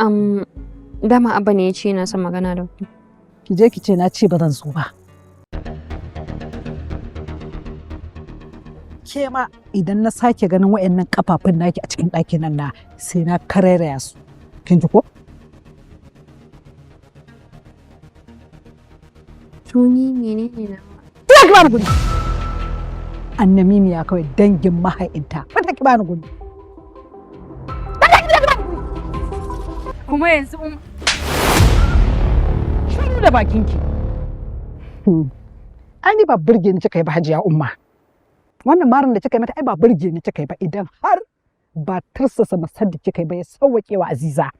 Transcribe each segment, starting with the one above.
Dama Abba ne ya ce yana son magana da ku. Ki je ki ce na ce ba zan zo ba. Ke ma idan na sake ganin waɗannan kafafun naki a cikin ɗakin nan na sai na karairaya su. Kin ji ko? Tuni menene na? Ki bani guri. Annamimiya kawai dangin mahaifinta. Mata ki bani guri. Kuma yanzu shiru da bakinki. Ai ni ba burge ni kika yi ba Hajiya Umma. Wannan marin da kika yi mata ai ba burge ni kika yi ba idan har ba tursasa masar da kika yi ba ya sauwaƙe wa Aziza.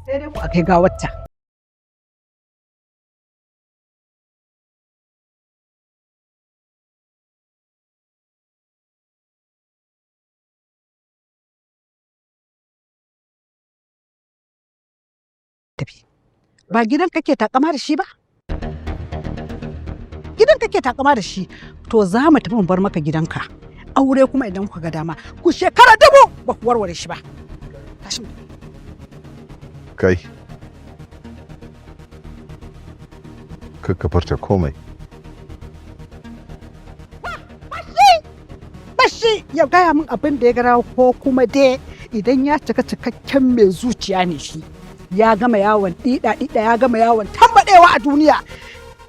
Sai dai ku a kai gawarta. Ba gidan kake takama da shi ba? Gidan kake takama da shi, to za mu tafi mu bar maka gidanka. Aure kuma idan kuka ga dama, ku shekara dubu ba ku warware shi ba. Tashi mu. Kai. Ka farta komai. Bashi ya gaya min abin da ya gara ko kuma dai idan ya cika cikakken mai zuciya ne shi. Ya gama yawon ɗiɗa ya gama yawon tambaɗewa a duniya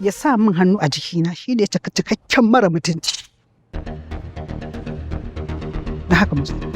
ya sa min hannu a jikina shi ne cikakken mara mutunci. Da haka musu.